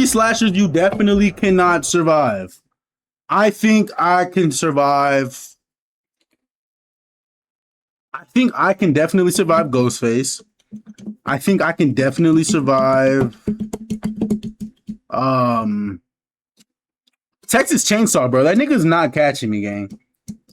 slashers you definitely cannot survive. I think I can survive. I think I can definitely survive Ghostface. I think I can definitely survive Texas Chainsaw, bro. That nigga's not catching me, gang.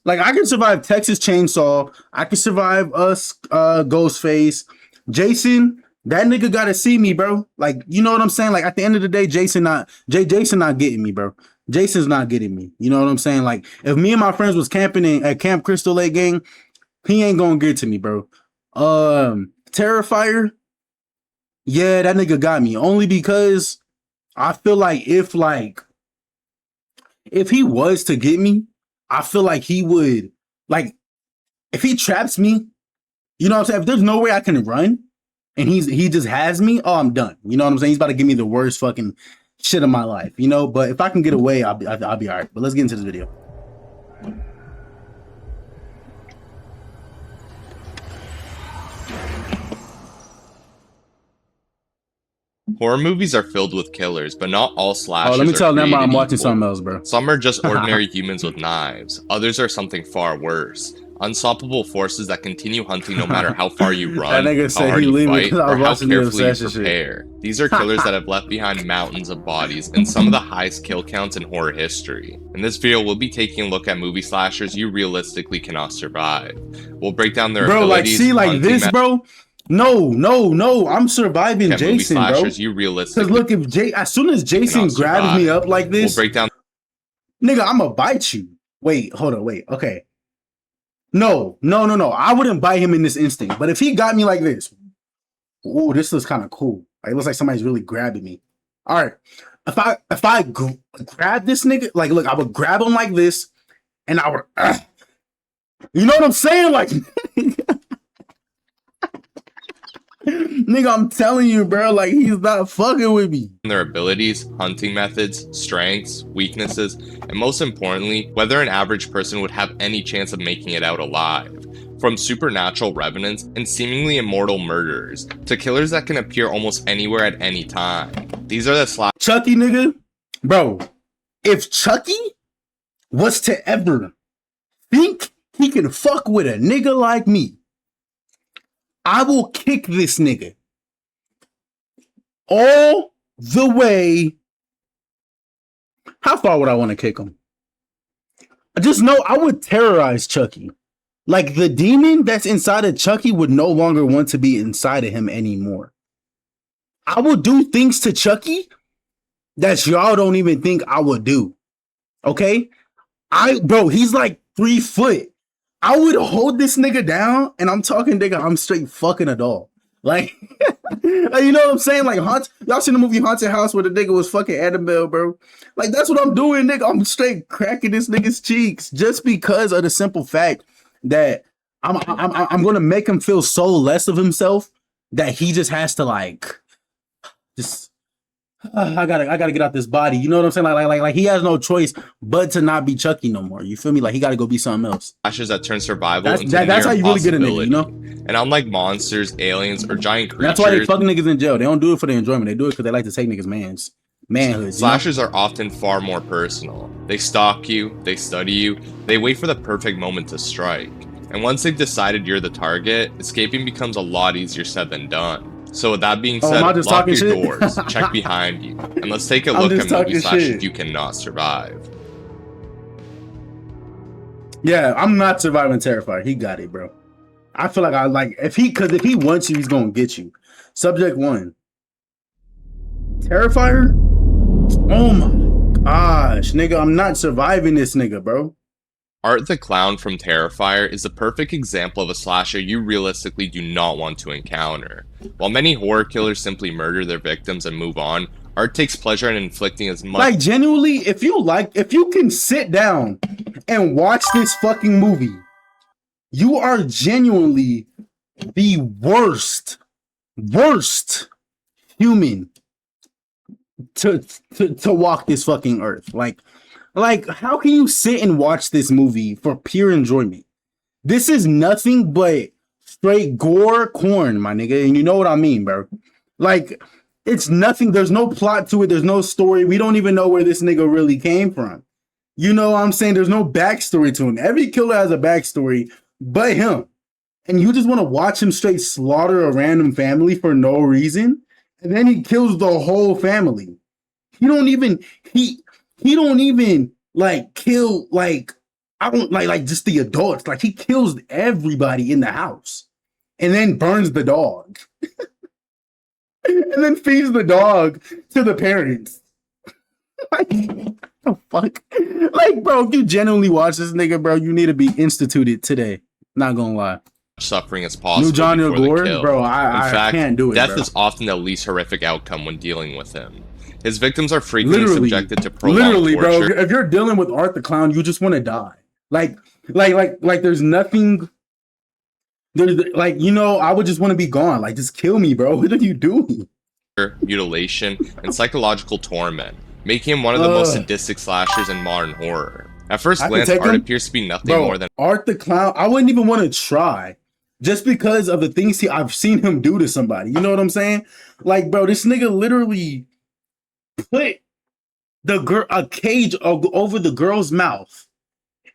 Like, I can survive Texas Chainsaw. I can survive Ghostface. Jason, that nigga gotta see me, bro. Like, you know what I'm saying? Like, at the end of the day, Jason not getting me, bro. Jason's not getting me. You know what I'm saying? Like, if me and my friends was camping at Camp Crystal Lake, gang, he ain't gonna get to me, bro. Terrifier, yeah, that nigga got me. Only because I feel like if he was to get me, I feel like he would, like, if he traps me, you know what I'm saying? If there's no way I can run and he just has me, oh, I'm done. You know what I'm saying? He's about to give me the worst fucking shit of my life, you know? But if I can get away, I'll be all right. But let's get into this video. Horror movies are filled with killers, but not all slashers. Oh, let me tell them I'm watching evil. something else, bro. Some are just ordinary humans with knives. Others are something far worse. Unstoppable forces that continue hunting no matter how far you run, how hard you fight, or how carefully you prepare. These are killers that have left behind mountains of bodies and some of the highest kill counts in horror history. In this video, we'll be taking a look at movie slashers you realistically cannot survive. We'll break down their abilities, like, see, like this, bro. No, I'm surviving Jason, bro. You realistically, because look, as soon as Jason grabs me up like this, we'll break down. Nigga, I'ma bite you. Wait, hold on, wait, okay. No. I wouldn't bite him in this instinct. But if he got me like this, ooh, this looks kind of cool. Like, it looks like somebody's really grabbing me. All right, if I grab this nigga, like, look, I would grab him like this, and I would, you know what I'm saying, like. Nigga, I'm telling you, bro, like, he's not fucking with me. Their abilities, hunting methods, strengths, weaknesses, and most importantly, whether an average person would have any chance of making it out alive. From supernatural revenants and seemingly immortal murderers, to killers that can appear almost anywhere at any time. These are the Chucky, nigga. Bro, if Chucky was to ever think he can fuck with a nigga like me, I will kick this nigga all the way. How far would I want to kick him? I just know I would terrorize Chucky. Like, the demon that's inside of Chucky would no longer want to be inside of him anymore. I will do things to Chucky that y'all don't even think I would do. Okay? Bro, he's like 3 foot. I would hold this nigga down, and I'm talking, nigga, I'm straight fucking a doll. Like, you know what I'm saying? Like, y'all seen the movie Haunted House where the nigga was fucking Annabelle, bro? Like, that's what I'm doing, nigga. I'm straight cracking this nigga's cheeks just because of the simple fact that I'm gonna make him feel so less of himself that he just has to, like, just. I gotta get out this body. You know what I'm saying? Like he has no choice but to not be Chucky no more. You feel me? Like, he gotta go be something else. Slashers that turn survival that's how you really get a nigga, you know? And unlike monsters, aliens, or giant creatures, that's why they fuck niggas in jail. They don't do it for their enjoyment. They do it because they like to take niggas' manhood. Slashers are often far more personal. They stalk you, they study you, they wait for the perfect moment to strike. And once they've decided you're the target, escaping becomes a lot easier said than done. So with that being said, lock your doors, check behind you, and let's take a look at movie slashers you cannot survive. Yeah, I'm not surviving Terrifier. He got it, bro. I feel like if he wants you, he's gonna get you. Subject 1. Terrifier? Oh my gosh, nigga, I'm not surviving this nigga, bro. Art the Clown from Terrifier is the perfect example of a slasher you realistically do not want to encounter. While many horror killers simply murder their victims and move on, Art takes pleasure in inflicting as much— like, genuinely, if you can sit down and watch this fucking movie, you are genuinely the worst human to walk this fucking earth. Like, how can you sit and watch this movie for pure enjoyment? This is nothing but straight gore corn, my nigga. And you know what I mean, bro. Like, It's nothing. There's no plot to it. There's no story. We don't even know where this nigga really came from. You know what I'm saying? There's no backstory to him. Every killer has a backstory but him. And you just want to watch him straight slaughter a random family for no reason. And then he kills the whole family. He don't even like kill like I don't like just the adults. Like he kills everybody in the house and then burns the dog. And then feeds the dog to the parents. Like, the fuck? Like, bro, if you genuinely watch this nigga, bro, you need to be instituted today. Not gonna lie. Suffering as possible. New Johnny Gore, bro, I can't do it. Death bro. is often the least horrific outcome when dealing with him. His victims are frequently subjected to prolonged torture. Bro, if you're dealing with Art the Clown, you just want to die. Like there's nothing. There's like, you know, I would just want to be gone. Like, just kill me, bro. What are you doing? Mutilation, and psychological torment, making him one of the most sadistic slashers in modern horror. At first glance, Art appears to be nothing more than Art the Clown. I wouldn't even want to try, just because of the things I've seen him do to somebody. You know what I'm saying? Like, bro, this nigga literally put a cage over the girl's mouth,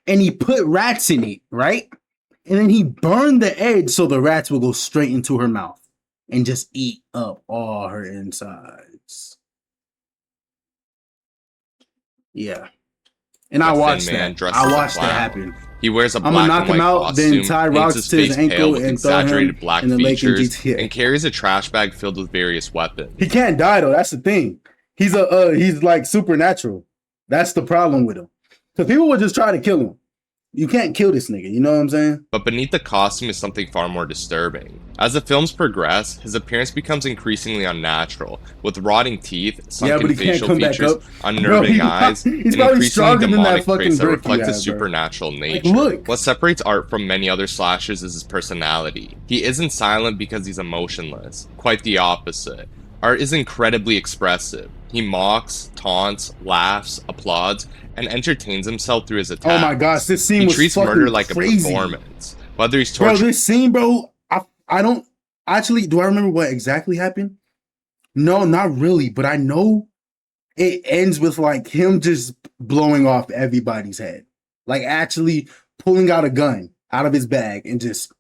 and he put rats in it, right? And then he burned the edge so the rats will go straight into her mouth and just eat up all her insides. Yeah. And I watched that. I watched that happen. He wears a black and white costume, then tie rocks to his ankle with exaggerated black features, and carries a trash bag filled with various weapons. He can't die though. That's the thing. He's like supernatural. That's the problem with him. Because people would just try to kill him. You can't kill this nigga, you know what I'm saying? But beneath the costume is something far more disturbing. As the films progress, his appearance becomes increasingly unnatural, with rotting teeth, sunken facial features, unnerving eyes, and increasingly demonic traits that reflect his supernatural nature. Like, what separates Art from many other slashers is his personality. He isn't silent because he's emotionless. Quite the opposite. Art is incredibly expressive. He mocks, taunts, laughs, applauds, and entertains himself through his attacks. Oh my gosh, this scene was treats fucking murder like crazy. A performance. Whether he's tortured. Bro, this scene, bro, I don't actually. Do I remember what exactly happened? No, not really. But I know it ends with like him just blowing off everybody's head, like actually pulling out a gun out of his bag and just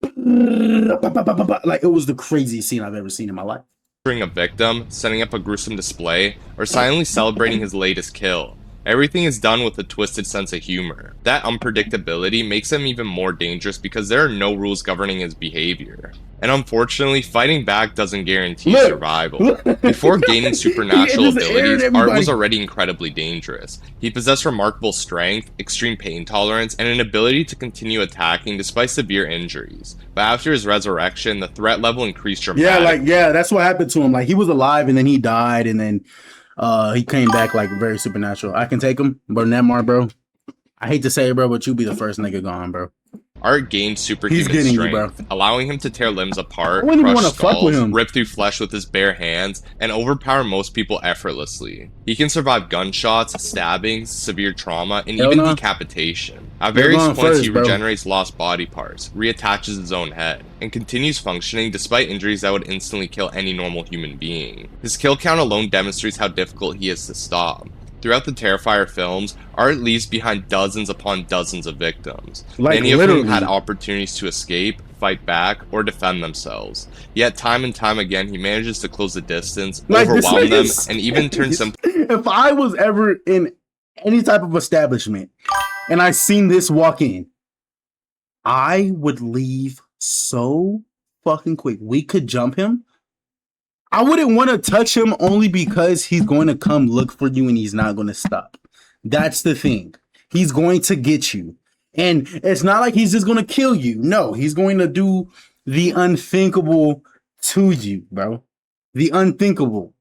like it was the craziest scene I've ever seen in my life. A victim, setting up a gruesome display, or silently celebrating his latest kill. Everything is done with a twisted sense of humor. That unpredictability makes him even more dangerous because there are no rules governing his behavior. And unfortunately, fighting back doesn't guarantee survival. Before gaining supernatural abilities, Art was already incredibly dangerous. He possessed remarkable strength, extreme pain tolerance, and an ability to continue attacking despite severe injuries. But after his resurrection, the threat level increased dramatically. Yeah, that's what happened to him. Like, he was alive and then he died and then he came back like very supernatural. I can take him, but Netmar, bro. I hate to say it, bro, but you be the first nigga gone, bro. Art gained superhuman strength, allowing him to tear limbs apart, crush skulls, rip through flesh with his bare hands, and overpower most people effortlessly. He can survive gunshots, stabbings, severe trauma, and even decapitation. At various points, he regenerates lost body parts, reattaches his own head, and continues functioning despite injuries that would instantly kill any normal human being. His kill count alone demonstrates how difficult he is to stop. Throughout the Terrifier films, Art leaves behind dozens upon dozens of victims, many of whom had opportunities to escape, fight back, or defend themselves. Yet time and time again, he manages to close the distance, overwhelm them, and even turn simple. If I was ever in any type of establishment and I seen this walk in, I would leave so fucking quick. We could jump him. I wouldn't want to touch him only because he's going to come look for you and he's not going to stop. That's the thing. He's going to get you. And it's not like he's just going to kill you. No, he's going to do the unthinkable to you, bro. The unthinkable.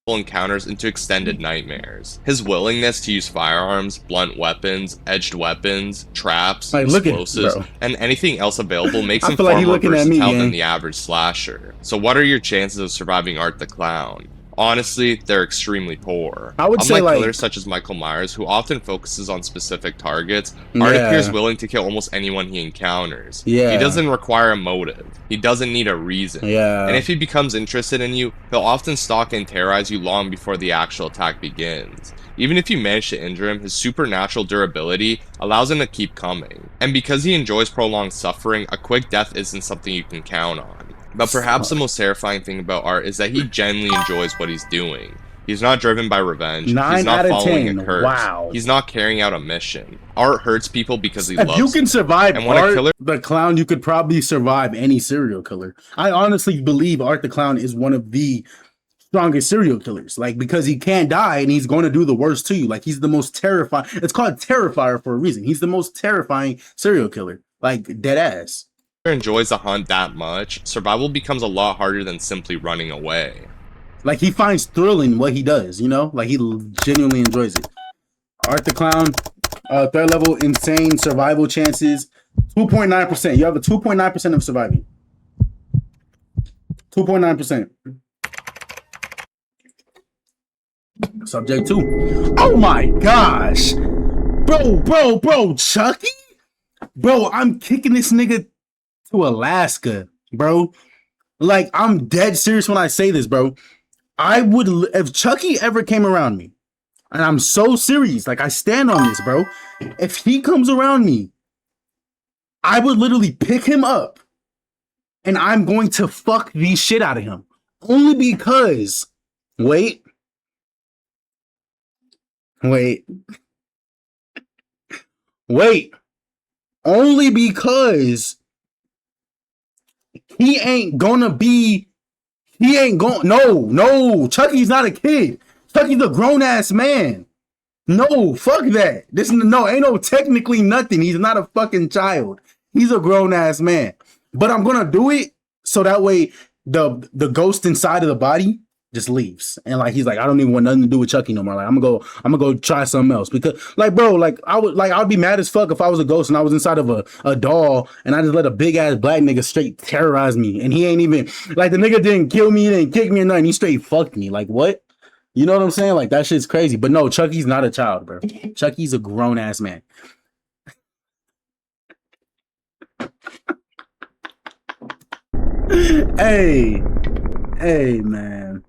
Encounters into extended nightmares. His willingness to use firearms, blunt weapons, edged weapons, traps, explosives, and anything else available makes him far more versatile than the average slasher. So what are your chances of surviving Art the Clown? Honestly, they're extremely poor. I would say like killers such as Michael Myers, who often focuses on specific targets, Art appears willing to kill almost anyone he encounters. He doesn't require a motive. He doesn't need a reason. And if he becomes interested in you, he'll often stalk and terrorize you long before the actual attack begins. Even if you manage to injure him, his supernatural durability allows him to keep coming. And because he enjoys prolonged suffering, a quick death isn't something you can count on. But perhaps the most terrifying thing about Art is that he genuinely enjoys what he's doing. He's not driven by revenge. He's not following a curse. Wow. He's not carrying out a mission. Art hurts people because he loves them. If you can survive Art the Clown, you could probably survive any serial killer. I honestly believe Art the Clown is one of the strongest serial killers, like, because he can't die and he's going to do the worst to you. Like, he's the most terrifying. It's called Terrifier for a reason. He's the most terrifying serial killer, like, dead ass. Enjoys the hunt that much, survival becomes a lot harder than simply running away. Like, he finds thrill in what he does, you know? Like, he genuinely enjoys it. Art the Clown, third level, insane survival chances, 2.9%. You have a 2.9% of surviving. 2.9%. Subject 2. Oh my gosh. Bro, Chucky? Bro, I'm kicking this nigga to Alaska, bro. Like, I'm dead serious when I say this, bro. I would, if Chucky ever came around me, and I'm so serious, like, I stand on this, bro. If he comes around me, I would literally pick him up and I'm going to fuck the shit out of him. Only because, wait. Only because no, Chucky's not a kid. Chucky's a grown-ass man. No, fuck that. Ain't no technically nothing. He's not a fucking child. He's a grown-ass man. But I'm gonna do it so that way the ghost inside of the body just leaves. And like, he's like, I don't even want nothing to do with Chucky no more. Like, I'm gonna go try something else. Because like, bro, like I'd be mad as fuck if I was a ghost and I was inside of a doll and I just let a big ass black nigga straight terrorize me. And he ain't even, like, the nigga didn't kill me, he didn't kick me or nothing. He straight fucked me. Like, what? You know what I'm saying? Like, that shit's crazy. But no, Chucky's not a child, bro. Chucky's a grown ass man. Hey, man.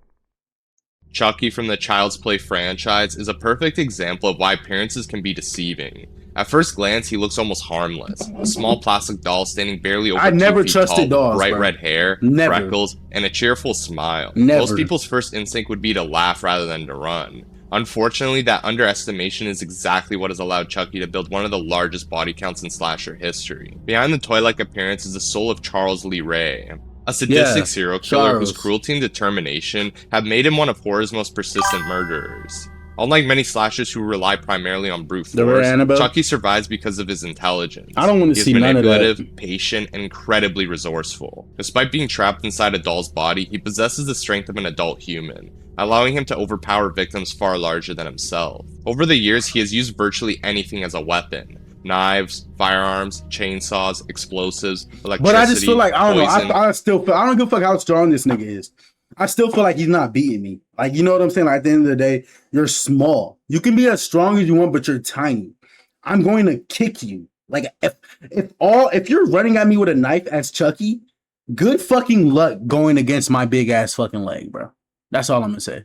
Chucky from the Child's Play franchise is a perfect example of why appearances can be deceiving. At first glance, he looks almost harmless. A small plastic doll standing barely over 2 feet never trusted tall, dolls, bright bro. red hair, freckles, and a cheerful smile. Most people's first instinct would be to laugh rather than to run. Unfortunately, that underestimation is exactly what has allowed Chucky to build one of the largest body counts in slasher history. Behind the toy-like appearance is the soul of Charles Lee Ray, a sadistic serial killer whose cruelty and determination have made him one of horror's most persistent murderers. Unlike many slashers who rely primarily on brute force, Chucky survives because of his intelligence. I don't want to see none of that. He is manipulative, patient, and incredibly resourceful. Despite being trapped inside a doll's body, he possesses the strength of an adult human, allowing him to overpower victims far larger than himself. Over the years, he has used virtually anything as a weapon. Knives, firearms, chainsaws, explosives, electricity. But I just feel like, I don't know, I don't give a fuck how strong this nigga is. I still feel like he's not beating me. Like, you know what I'm saying? Like, at the end of the day, you're small. You can be as strong as you want, but you're tiny. I'm going to kick you. Like, if you're running at me with a knife as Chucky, good fucking luck going against my big ass fucking leg, bro. That's all I'm gonna say.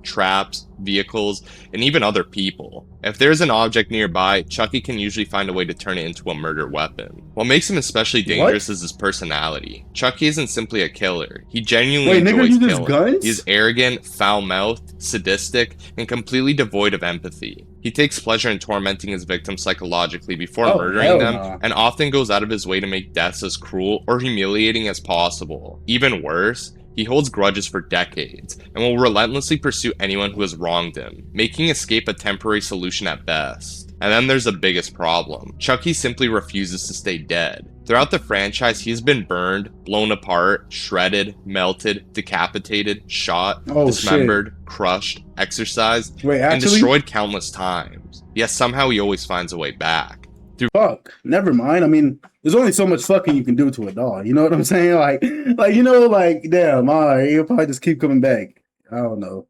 Traps, vehicles, and even other people. If there's an object nearby, Chucky can usually find a way to turn it into a murder weapon. What makes him especially dangerous is his personality. Chucky isn't simply a killer. He genuinely enjoys killing. Guns? He's arrogant, foul-mouthed, sadistic, and completely devoid of empathy. He takes pleasure in tormenting his victims psychologically before murdering them, and often goes out of his way to make deaths as cruel or humiliating as possible. Even worse, he holds grudges for decades, and will relentlessly pursue anyone who has wronged him, making escape a temporary solution at best. And then there's the biggest problem. Chucky simply refuses to stay dead. Throughout the franchise, he has been burned, blown apart, shredded, melted, decapitated, shot, dismembered, crushed, exorcised, and destroyed countless times. Yet somehow he always finds a way back. Fuck, never mind. I mean, there's only so much fucking you can do to a doll. You know what I'm saying? Like, you know, like, damn, all right, he'll probably just keep coming back. I don't know.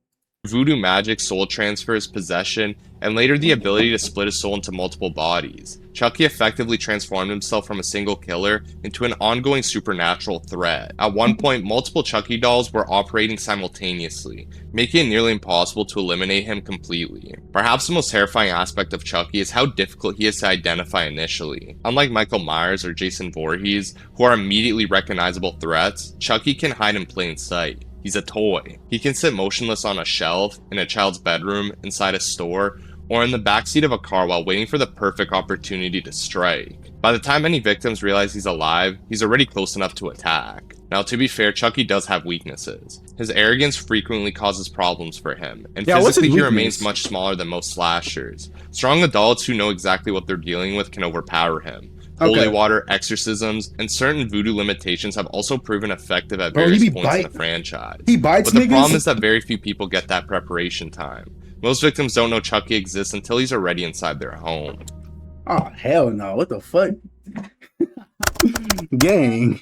Voodoo magic, soul transfers, possession, and later the ability to split his soul into multiple bodies. Chucky effectively transformed himself from a single killer into an ongoing supernatural threat. At one point, multiple Chucky dolls were operating simultaneously, making it nearly impossible to eliminate him completely. Perhaps the most terrifying aspect of Chucky is how difficult he is to identify initially. Unlike Michael Myers or Jason Voorhees, who are immediately recognizable threats, Chucky can hide in plain sight. He's a toy. He can sit motionless on a shelf, in a child's bedroom, inside a store, or in the backseat of a car while waiting for the perfect opportunity to strike. By the time any victims realize he's alive, he's already close enough to attack. Now, to be fair, Chucky does have weaknesses. His arrogance frequently causes problems for him, and physically he remains much smaller than most slashers. Strong adults who know exactly what they're dealing with can overpower him. Holy water, exorcisms, and certain voodoo limitations have also proven effective at various points in the franchise. He bites but the problem is that very few people get that preparation time. Most victims don't know Chucky exists until he's already inside their home. Oh, hell no. What the fuck? Gang.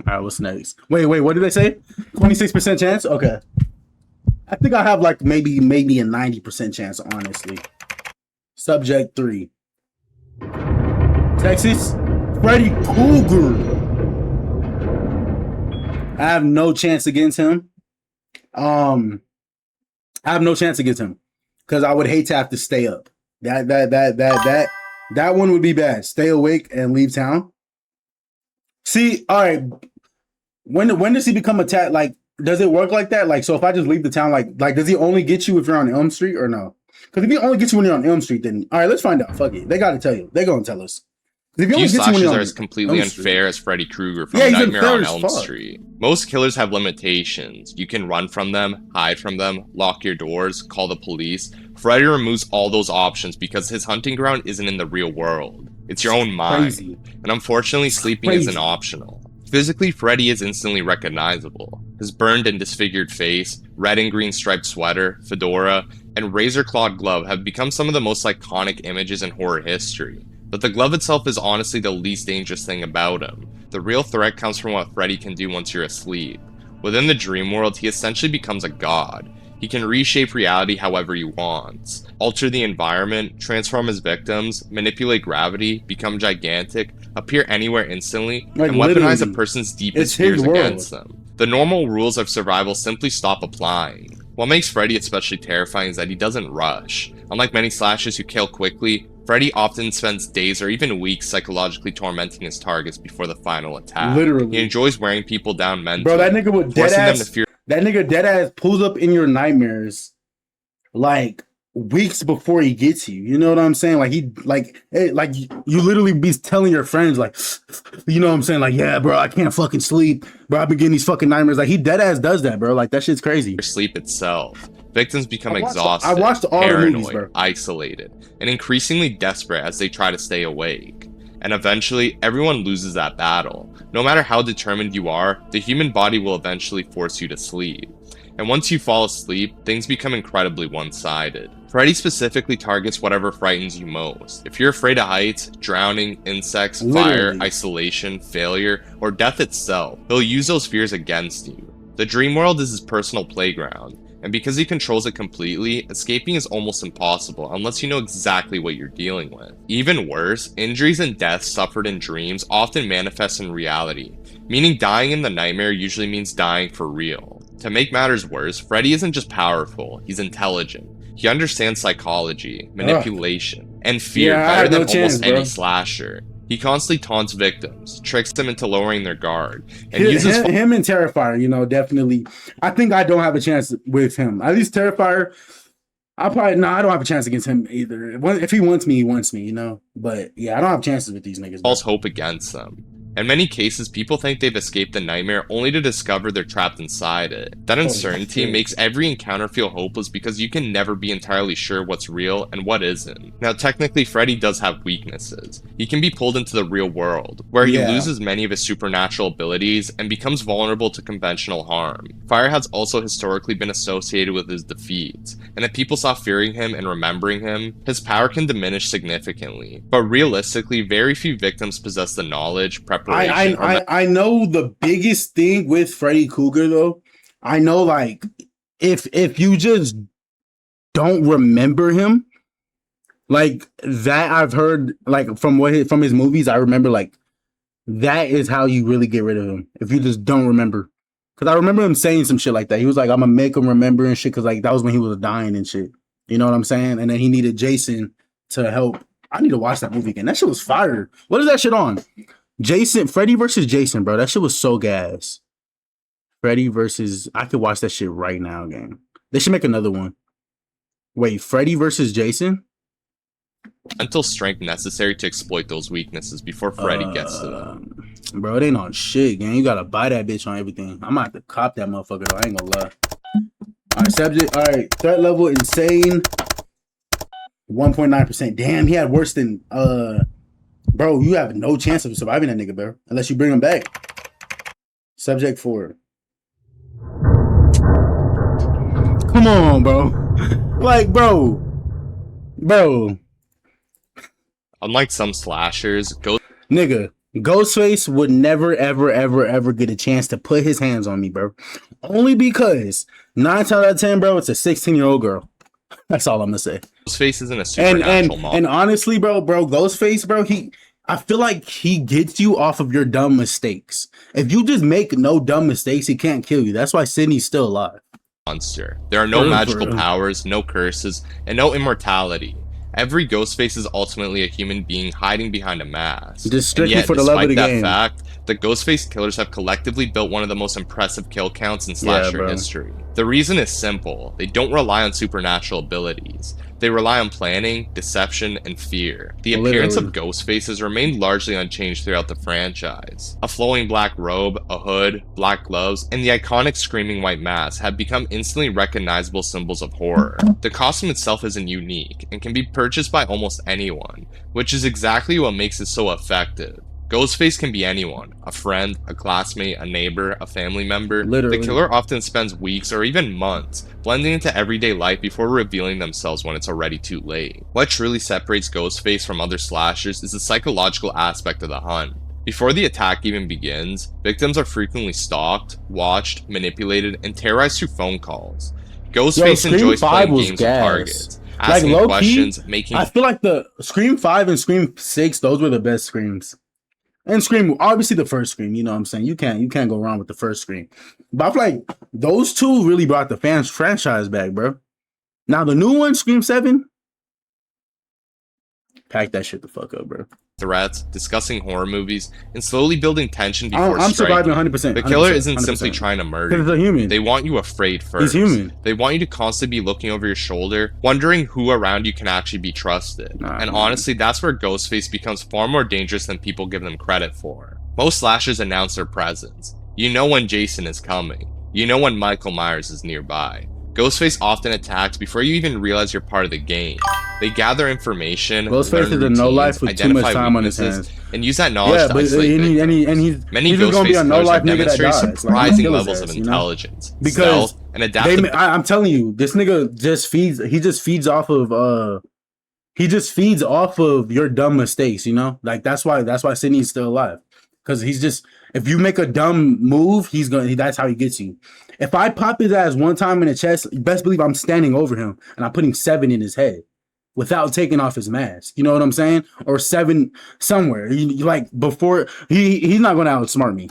Alright, what's next? Wait, what did they say? 26% chance? Okay. I think I have like maybe a 90% chance, honestly. Subject 3. Texas, Freddy Krueger. I have no chance against him. I have no chance against him because I would hate to have to stay up. That one would be bad. Stay awake and leave town. See, all right. When does he become attacked? Like, does it work like that? Like, so if I just leave the town, like does he only get you if you're on Elm Street or no? Because if he only gets you when you're on Elm Street, then all right, let's find out. Fuck it. They got to tell you. They're gonna tell us. If you slashers are as completely unfair as Freddy Krueger from Nightmare on Elm Street. Most killers have limitations. You can run from them, hide from them, lock your doors, call the police. Freddy removes all those options because his hunting ground isn't in the real world. It's your own mind. Crazy. And unfortunately, sleeping isn't optional. Physically, Freddy is instantly recognizable. His burned and disfigured face, red and green striped sweater, fedora, and razor-clawed glove have become some of the most iconic images in horror history. But the glove itself is honestly the least dangerous thing about him. The real threat comes from what Freddy can do once you're asleep. Within the dream world, he essentially becomes a god. He can reshape reality however he wants, alter the environment, transform his victims, manipulate gravity, become gigantic, appear anywhere instantly, and weaponize a person's deepest fears against them. The normal rules of survival simply stop applying. What makes Freddy especially terrifying is that he doesn't rush. Unlike many slashers who kill quickly, Freddy often spends days or even weeks psychologically tormenting his targets before the final attack. Literally. He enjoys wearing people down mentally. Bro, that nigga with that nigga dead ass pulls up in your nightmares like weeks before he gets you. You know what I'm saying? Like you literally be telling your friends like, you know what I'm saying? Like, yeah, bro, I can't fucking sleep. Bro, I've been getting these fucking nightmares. Like he dead ass does that, bro. Like that shit's crazy. Sleep itself. Victims become exhausted, I watched all paranoid, the movies, bro. Isolated, and increasingly desperate as they try to stay awake. And eventually, everyone loses that battle. No matter how determined you are, the human body will eventually force you to sleep. And once you fall asleep, things become incredibly one-sided. Freddy specifically targets whatever frightens you most. If you're afraid of heights, drowning, insects, fire, isolation, failure, or death itself, he'll use those fears against you. The dream world is his personal playground, and because he controls it completely, escaping is almost impossible unless you know exactly what you're dealing with. Even worse, injuries and deaths suffered in dreams often manifest in reality, meaning dying in the nightmare usually means dying for real. To make matters worse, Freddy isn't just powerful, he's intelligent. He understands psychology, manipulation, and fear better than almost any slasher. He constantly taunts victims, tricks them into lowering their guard, and uses him and Terrifier, you know, definitely. I think I don't have a chance with him. At least Terrifier, I don't have a chance against him either. If he wants me, he wants me, you know. But yeah, I don't have chances with these niggas. False hope against them. In many cases, people think they've escaped the nightmare only to discover they're trapped inside it. That uncertainty makes every encounter feel hopeless because you can never be entirely sure what's real and what isn't. Now, technically, Freddy does have weaknesses. He can be pulled into the real world, where he loses many of his supernatural abilities and becomes vulnerable to conventional harm. Fire has also historically been associated with his defeats, and if people stop fearing him and remembering him, his power can diminish significantly. But realistically, very few victims possess the knowledge, preparation. I know the biggest thing with Freddy Krueger though. I know like if you just don't remember him, like that I've heard like from his movies. I remember like that is how you really get rid of him if you just don't remember. Because I remember him saying some shit like that. He was like, "I'm gonna make him remember and shit." Because like that was when he was dying and shit. You know what I'm saying? And then he needed Jason to help. I need to watch that movie again. That shit was fire. What is that shit on? Freddy versus Jason, bro. That shit was so gas. Freddy versus... I could watch that shit right now, gang. They should make another one. Wait, Freddy versus Jason? Mental strength necessary to exploit those weaknesses before Freddy gets to them. Bro, it ain't on shit, gang. You gotta buy that bitch on everything. I'm gonna have to cop that motherfucker, though. I ain't gonna lie. Alright, subject. Alright, threat level insane. 1.9%. Damn, he had worse than... Bro, you have no chance of surviving that nigga, bro. Unless you bring him back. Subject 4. Come on, bro. Like, bro. Unlike some slashers, Ghostface would never, ever, ever, ever get a chance to put his hands on me, bro. Only because 9 times out of 10, bro, it's a 16-year-old girl. That's all I'm gonna say. Ghostface isn't a supernatural monster. And honestly, bro, Ghostface, bro, I feel like he gets you off of your dumb mistakes. If you just make no dumb mistakes, he can't kill you. That's why Sidney's still alive. There are no magical powers, no curses, and no immortality. Every Ghostface is ultimately a human being hiding behind a mask. Just strictly for the love of the game. Despite that fact, the Ghostface killers have collectively built one of the most impressive kill counts in slasher history. The reason is simple. They don't rely on supernatural abilities. They rely on planning, deception, and fear. The appearance of Ghostface has remained largely unchanged throughout the franchise. A flowing black robe, a hood, black gloves, and the iconic screaming white mask have become instantly recognizable symbols of horror. The costume itself isn't unique, and can be purchased by almost anyone, which is exactly what makes it so effective. Ghostface can be anyone, a friend, a classmate, a neighbor, a family member. The killer often spends weeks or even months blending into everyday life before revealing themselves when it's already too late. What truly separates Ghostface from other slashers is the psychological aspect of the hunt. Before the attack even begins, victims are frequently stalked, watched, manipulated, and terrorized through phone calls. Ghostface enjoys playing games with targets, asking questions, I feel like the Scream 5 and Scream 6, those were the best Screams. And Scream, obviously the first Scream, you know what I'm saying? You can't go wrong with the first Scream. But I feel like those two really brought the franchise back, bro. Now the new one, Scream 7, pack that shit the fuck up, bro. Threats, discussing horror movies, and slowly building tension before I'm striking. surviving 100%. The killer 100%, isn't simply trying to murder. He's a human. They want you afraid first. He's human. They want you to constantly be looking over your shoulder, wondering who around you can actually be trusted. Honestly, that's where Ghostface becomes far more dangerous than people give them credit for. Most slashers announce their presence. You know when Jason is coming. You know when Michael Myers is nearby. Ghostface often attacks before you even realize you're part of the game. They gather information, Ghostface is a no life with too much time on his hands, and use that knowledge to isolate victims. Many Ghostface killers have demonstrated surprising levels of intelligence, stealth, and adaptability. I'm telling you, this nigga just feeds off of your dumb mistakes, you know? Like that's why Sidney's still alive. Because if you make a dumb move, that's how he gets you. If I pop his ass one time in the chest, you best believe I'm standing over him and I'm putting 7 in his head without taking off his mask. You know what I'm saying? Or 7 somewhere. He's not going to outsmart me.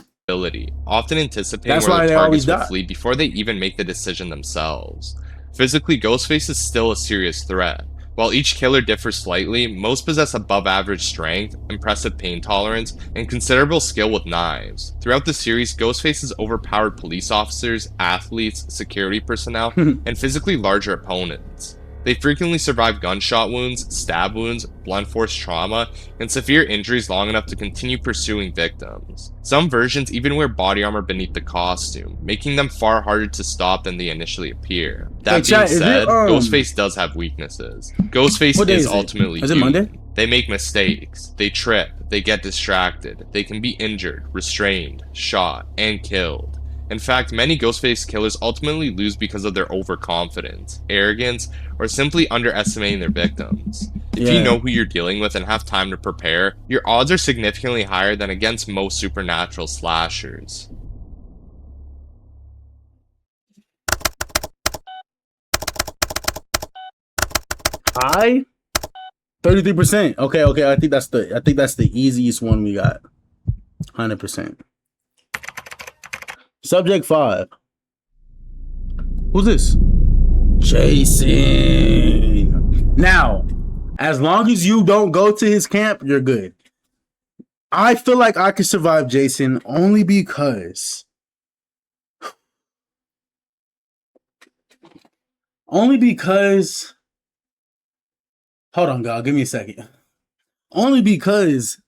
Often anticipating where the targets will flee before they even make the decision themselves. Physically, Ghostface is still a serious threat. While each killer differs slightly, most possess above average strength, impressive pain tolerance, and considerable skill with knives. Throughout the series, Ghostface has overpowered police officers, athletes, security personnel, and physically larger opponents. They frequently survive gunshot wounds, stab wounds, blunt force trauma, and severe injuries long enough to continue pursuing victims. Some versions even wear body armor beneath the costume, making them far harder to stop than they initially appear. That being said, Ghostface does have weaknesses. Ghostface is ultimately human. Monday? They make mistakes, they trip, they get distracted, they can be injured, restrained, shot, and killed. In fact, many Ghostface killers ultimately lose because of their overconfidence, arrogance, or simply underestimating their victims. If you know who you're dealing with and have time to prepare, your odds are significantly higher than against most supernatural slashers. I 33%. Okay. I think that's the easiest one we got. 100%. Subject 5. Who's this? Jason. Now, as long as you don't go to his camp, you're good. I feel like I could survive Jason only because hold on, God, give me a second. Only because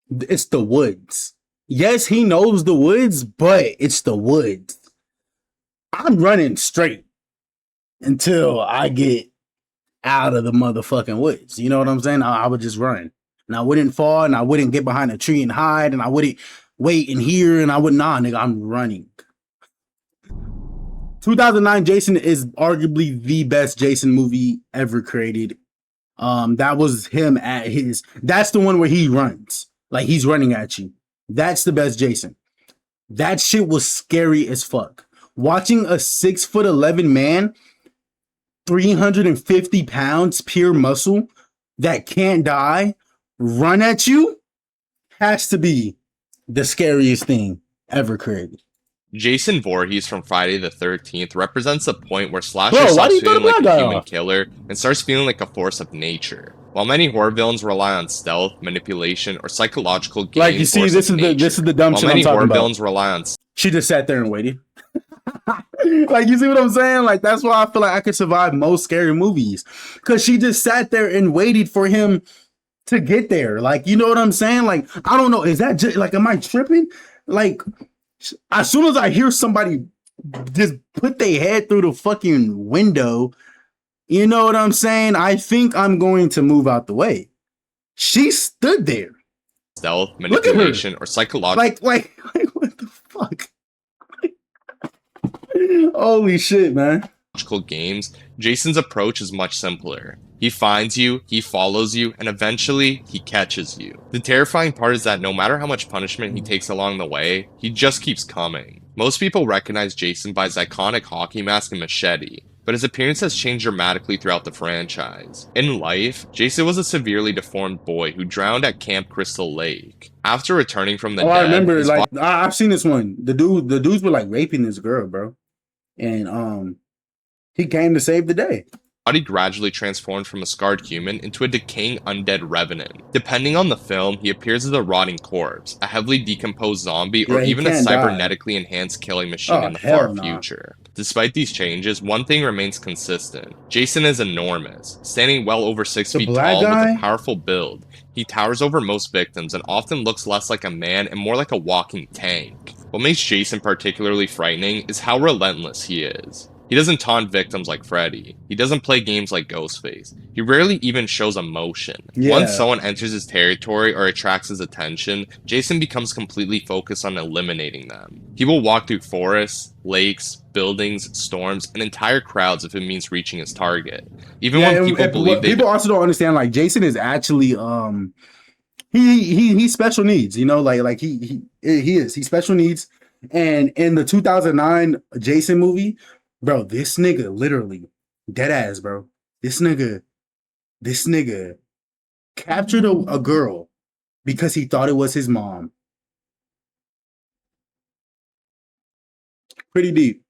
it's the woods. Yes, he knows the woods, but it's the woods. I'm running straight until I get out of the motherfucking woods. You know what I'm saying? I would just run. And I wouldn't fall, and I wouldn't get behind a tree and hide, and I wouldn't wait and hear, and I would not, nigga. I'm running. 2009 Jason is arguably the best Jason movie ever created. That was him at his. That's the one where he runs. Like, he's running at you. That's the best Jason. That shit was scary as fuck. Watching a 6'11" man, 350 pounds, pure muscle, that can't die, run at you, has to be the scariest thing ever created. Jason Voorhees from Friday the 13th represents a point where slasher stops feeling like a human killer and starts feeling like a force of nature. While many horror villains rely on stealth, manipulation, or psychological gain, like, you see, this is the dumb shit I'm talking about. While many horror villains rely on. She just sat there and waited. Like, you see what I'm saying? Like, that's why I feel like I could survive most scary movies, because she just sat there and waited for him to get there. Like, you know what I'm saying? Like, I don't know. Is that just like, am I tripping? Like, as soon as I hear somebody just put their head through the fucking window, you know what I'm saying? I think I'm going to move out the way. She stood there. Stealth, manipulation, or psychological. Like, what the fuck? Holy shit, man. Games, Jason's approach is much simpler. He finds you, he follows you, and eventually, he catches you. The terrifying part is that no matter how much punishment he takes along the way, he just keeps coming. Most people recognize Jason by his iconic hockey mask and machete, but his appearance has changed dramatically throughout the franchise. In life, Jason was a severely deformed boy who drowned at Camp Crystal Lake. After returning from the dead, I remember, like, I've seen this one. The dudes were like raping this girl, bro. And he came to save the day. Body gradually transformed from a scarred human into a decaying undead revenant. Depending on the film, he appears as a rotting corpse, a heavily decomposed zombie, or even a cybernetically enhanced killing machine in the far future. Despite these changes, one thing remains consistent. Jason is enormous, standing well over 6 feet tall with a powerful build. He towers over most victims and often looks less like a man and more like a walking tank. What makes Jason particularly frightening is how relentless he is. He doesn't taunt victims like Freddy. He doesn't play games like Ghostface. He rarely even shows emotion. Once someone enters his territory or attracts his attention, Jason becomes completely focused on eliminating them. He will walk through forests, lakes, buildings, storms, and entire crowds if it means reaching his target. Even when people believe people also don't understand, like, Jason is actually he's special needs, you know, like he's special needs. And in the 2009 Jason movie, bro, this nigga literally, dead ass, bro. This nigga captured a girl because he thought it was his mom. Pretty deep.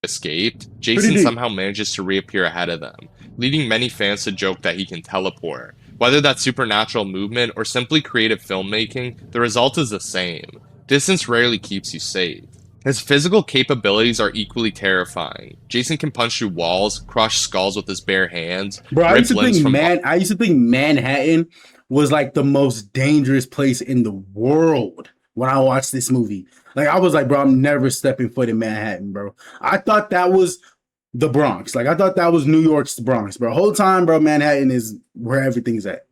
Escaped, Jason somehow manages to reappear ahead of them, leading many fans to joke that he can teleport. Whether that's supernatural movement or simply creative filmmaking, the result is the same. Distance rarely keeps you safe. His physical capabilities are equally terrifying. Jason can punch through walls, crush skulls with his bare hands, bro. I used to think Manhattan was like the most dangerous place in the world when I watched this movie. Like I was like, bro, I'm never stepping foot in Manhattan, bro. I thought that was the Bronx. Like I thought that was New York's Bronx, bro. Whole time, bro, Manhattan is where everything's at.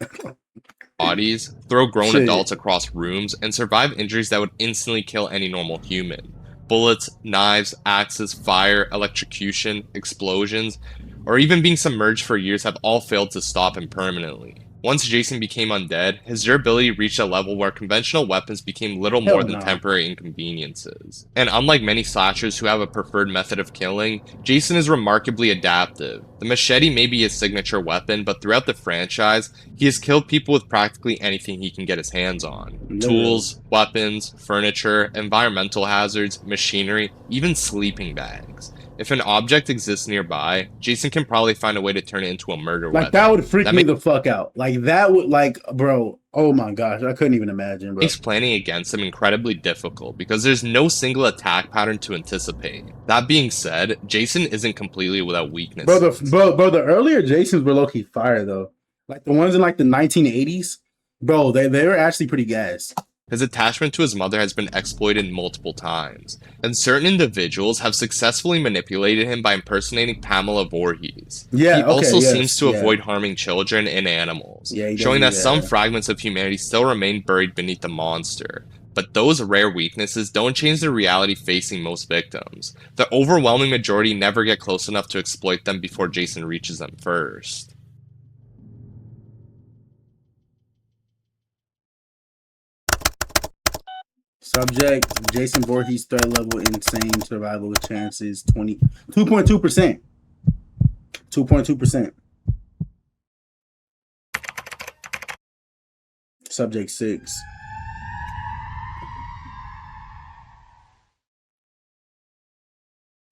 Bodies, throw grown adults across rooms, and survive injuries that would instantly kill any normal human. Bullets, knives, axes, fire, electrocution, explosions, or even being submerged for years have all failed to stop him permanently. Once Jason became undead, his durability reached a level where conventional weapons became little more than temporary inconveniences. And unlike many slashers who have a preferred method of killing, Jason is remarkably adaptive. The machete may be his signature weapon, but throughout the franchise, he has killed people with practically anything he can get his hands on. Tools, weapons, furniture, environmental hazards, machinery, even sleeping bags. If an object exists nearby, Jason can probably find a way to turn it into a murder weapon. Like, that would freak me the fuck out. Like, that would, like, bro, oh my gosh, I couldn't even imagine, bro. Makes planning against him incredibly difficult because there's no single attack pattern to anticipate. That being said, Jason isn't completely without weaknesses. Bro, the earlier Jasons were low-key fire, though. Like, the ones in, like, the 1980s, bro, they were actually pretty gas. His attachment to his mother has been exploited multiple times, and certain individuals have successfully manipulated him by impersonating Pamela Voorhees. He also seems to avoid harming children and animals, showing that some fragments of humanity still remain buried beneath the monster. But those rare weaknesses don't change the reality facing most victims. The overwhelming majority never get close enough to exploit them before Jason reaches them first. Subject, Jason Voorhees threat level, insane survival chances, 2.2%. 2.2%. Subject 6.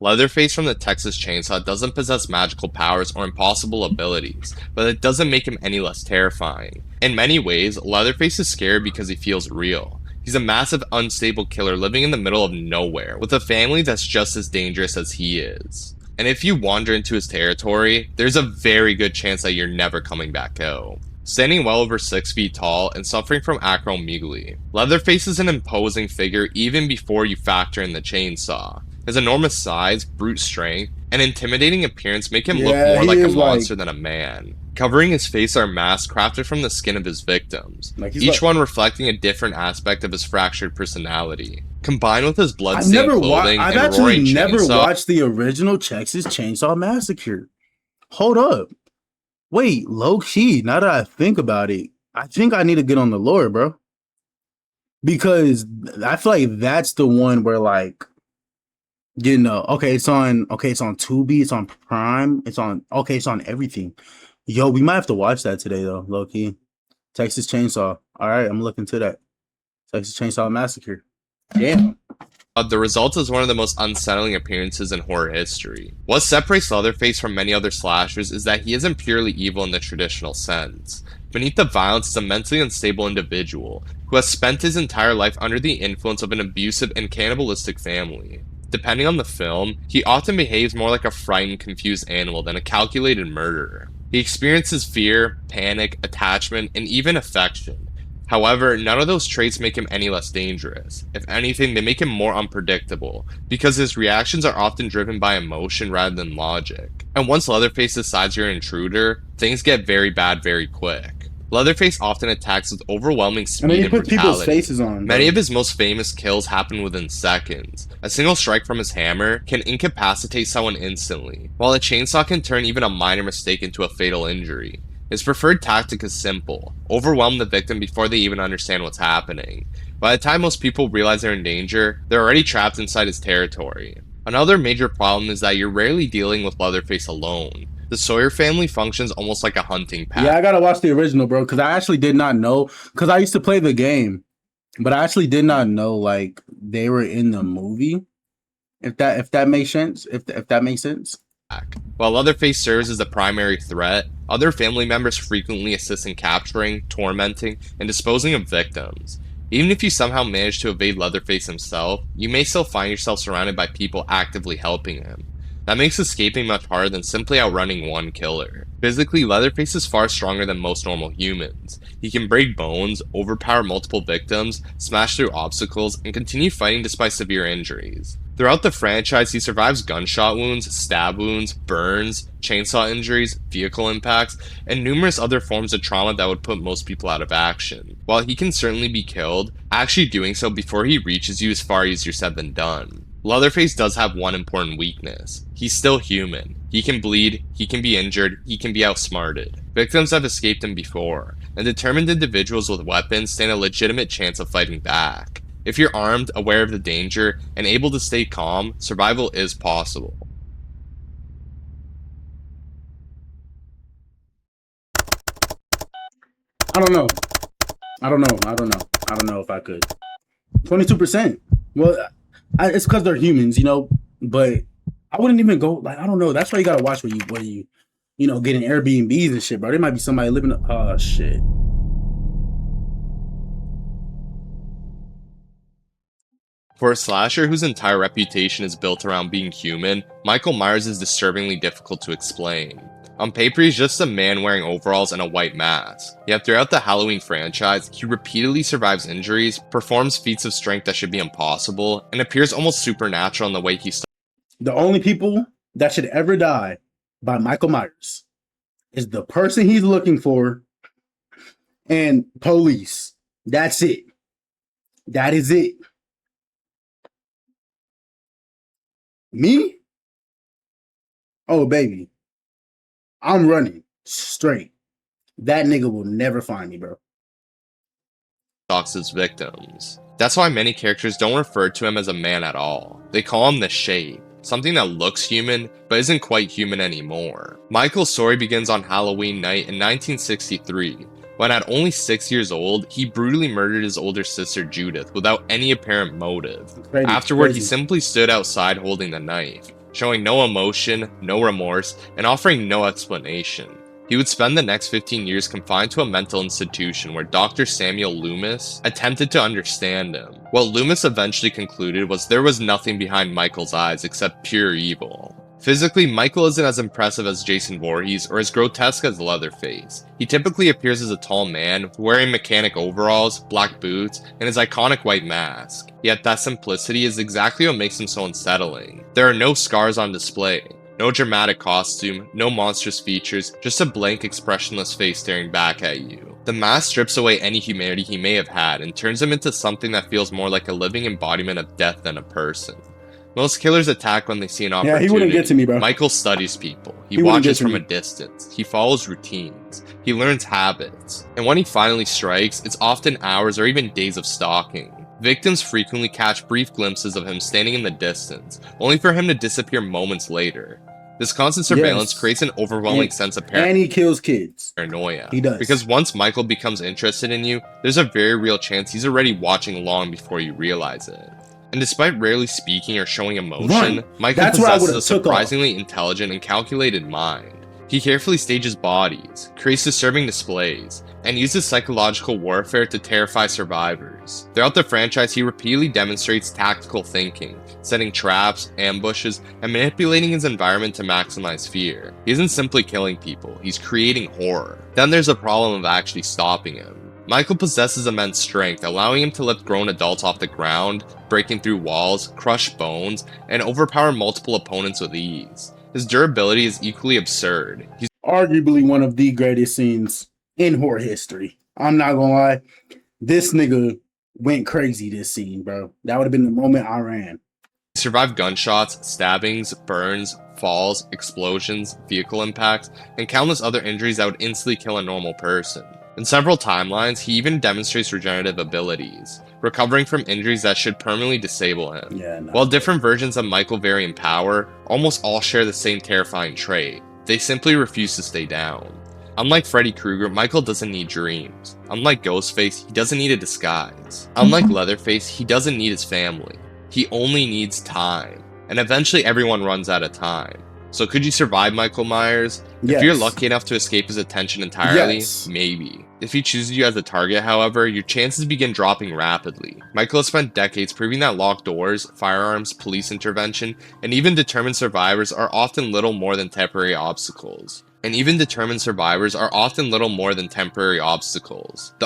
Leatherface from the Texas Chainsaw doesn't possess magical powers or impossible abilities, but it doesn't make him any less terrifying. In many ways, Leatherface is scary because he feels real. He's a massive, unstable killer living in the middle of nowhere, with a family that's just as dangerous as he is. And if you wander into his territory, there's a very good chance that you're never coming back out. Standing well over 6 feet tall and suffering from acromegaly, Leatherface is an imposing figure even before you factor in the chainsaw. His enormous size, brute strength, and intimidating appearance make him look more like a monster than a man. Covering his face are masks crafted from the skin of his victims, each one reflecting a different aspect of his fractured personality. Combined with his blood-stained clothing I've and roaring actually never chainsaw, watched the original Texas Chainsaw Massacre. Hold up. Wait, low-key, now that I think about it, I think I need to get on the lore, bro. Because I feel like that's the one where, like, you know, it's on Tubi, it's on Prime, it's on everything. Yo, we might have to watch that today, though, low-key. Texas Chainsaw. All right, I'm looking to that. Texas Chainsaw Massacre. Damn. The result is one of the most unsettling appearances in horror history. What separates Leatherface from many other slashers is that he isn't purely evil in the traditional sense. Beneath the violence is a mentally unstable individual who has spent his entire life under the influence of an abusive and cannibalistic family. Depending on the film, he often behaves more like a frightened, confused animal than a calculated murderer. He experiences fear, panic, attachment, and even affection. However, none of those traits make him any less dangerous. If anything, they make him more unpredictable, because his reactions are often driven by emotion rather than logic. And once Leatherface decides you're an intruder, things get very bad very quick. Leatherface often attacks with overwhelming speed and brutality. People's faces on, Many of his most famous kills happen within seconds. A single strike from his hammer can incapacitate someone instantly, while a chainsaw can turn even a minor mistake into a fatal injury. His preferred tactic is simple: overwhelm the victim before they even understand what's happening. By the time most people realize they're in danger, they're already trapped inside his territory. Another major problem is that you're rarely dealing with Leatherface alone. The Sawyer family functions almost like a hunting pack. Yeah, I gotta watch the original, bro, because I actually did not know, because I used to play the game, but I actually did not know, like, they were in the movie. If that makes sense. If that makes sense. While Leatherface serves as the primary threat, other family members frequently assist in capturing, tormenting, and disposing of victims. Even if you somehow manage to evade Leatherface himself, you may still find yourself surrounded by people actively helping him. That makes escaping much harder than simply outrunning one killer. Physically, Leatherface is far stronger than most normal humans. He can break bones, overpower multiple victims, smash through obstacles, and continue fighting despite severe injuries. Throughout the franchise, he survives gunshot wounds, stab wounds, burns, chainsaw injuries, vehicle impacts, and numerous other forms of trauma that would put most people out of action. While he can certainly be killed, actually doing so before he reaches you is far easier said than done. Leatherface does have one important weakness. He's still human. He can bleed, he can be injured, he can be outsmarted. Victims have escaped him before, and determined individuals with weapons stand a legitimate chance of fighting back. If you're armed, aware of the danger, and able to stay calm, survival is possible. I don't know if I could. 22%. Well, it's because they're humans, you know, but I wouldn't even go, like, I don't know. That's why you gotta watch where you getting Airbnbs and shit, bro. There might be somebody living, oh shit. For a slasher whose entire reputation is built around being human, Michael Myers is disturbingly difficult to explain. On paper, he's just a man wearing overalls and a white mask. Yet throughout the Halloween franchise, he repeatedly survives injuries, performs feats of strength that should be impossible, and appears almost supernatural in the way he starts. The only people that should ever die by Michael Myers is the person he's looking for and police. That's it. That is it. Me? Oh, baby. I'm running straight. That nigga will never find me, bro. Stalks his victims. That's why many characters don't refer to him as a man at all. They call him the Shape, something that looks human, but isn't quite human anymore. Michael's story begins on Halloween night in 1963, when at only 6 years old, he brutally murdered his older sister Judith without any apparent motive. Afterward, he simply stood outside holding the knife, showing no emotion, no remorse, and offering no explanation. He would spend the next 15 years confined to a mental institution where Dr. Samuel Loomis attempted to understand him. What Loomis eventually concluded was there was nothing behind Michael's eyes except pure evil. Physically, Michael isn't as impressive as Jason Voorhees or as grotesque as Leatherface. He typically appears as a tall man, wearing mechanic overalls, black boots, and his iconic white mask. Yet that simplicity is exactly what makes him so unsettling. There are no scars on display, no dramatic costume, no monstrous features, just a blank expressionless face staring back at you. The mask strips away any humanity he may have had and turns him into something that feels more like a living embodiment of death than a person. Most killers attack when they see an opportunity. Yeah, he wouldn't get to me, bro. Michael studies people. He watches from a distance. He follows routines. He learns habits. And when he finally strikes, it's often hours or even days of stalking. Victims frequently catch brief glimpses of him standing in the distance, only for him to disappear moments later. This constant surveillance creates an overwhelming sense of paranoia. And he kills kids. Paranoia. He does. Because once Michael becomes interested in you, there's a very real chance he's already watching long before you realize it. And despite rarely speaking or showing emotion, Michael possesses a surprisingly intelligent and calculated mind. He carefully stages bodies, creates disturbing displays, and uses psychological warfare to terrify survivors. Throughout the franchise, he repeatedly demonstrates tactical thinking, setting traps, ambushes, and manipulating his environment to maximize fear. He isn't simply killing people, he's creating horror. Then there's a problem of actually stopping him. Michael possesses immense strength, allowing him to lift grown adults off the ground, breaking through walls, crush bones, and overpower multiple opponents with ease. His durability is equally absurd. He's arguably one of the greatest scenes in horror history. I'm not gonna lie. This nigga went crazy this scene, bro. That would have been the moment I ran. He survived gunshots, stabbings, burns, falls, explosions, vehicle impacts, and countless other injuries that would instantly kill a normal person. In several timelines, he even demonstrates regenerative abilities, recovering from injuries that should permanently disable him. While different versions of Michael vary in power, almost all share the same terrifying trait. They simply refuse to stay down. Unlike Freddy Krueger, Michael doesn't need dreams. Unlike Ghostface, he doesn't need a disguise. Unlike Leatherface, he doesn't need his family. He only needs time. And eventually everyone runs out of time. So could you survive Michael Myers? Yes. If you're lucky enough to escape his attention entirely, yes. Maybe. If he chooses you as a target, however, your chances begin dropping rapidly. Michael has spent decades proving that locked doors, firearms, police intervention, and even determined survivors are often little more than temporary obstacles. The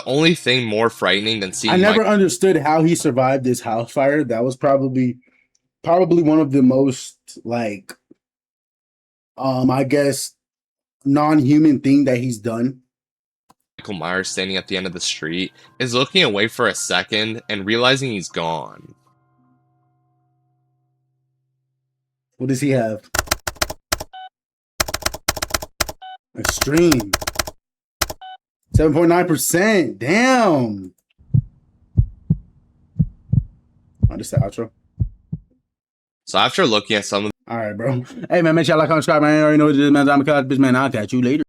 only thing more frightening than seeing I never understood how he survived this house fire. That was probably one of the most, like, I guess, non-human thing that he's done. Michael Myers, standing at the end of the street, is looking away for a second and realizing he's gone. What does he have? Extreme. 7.9%. Damn. Oh, this is the outro. So after looking at some of all right, bro. Hey, man, make sure y'all like, comment, subscribe, man. I already know what it is, man. I'm a bitch, man. I'll catch you later.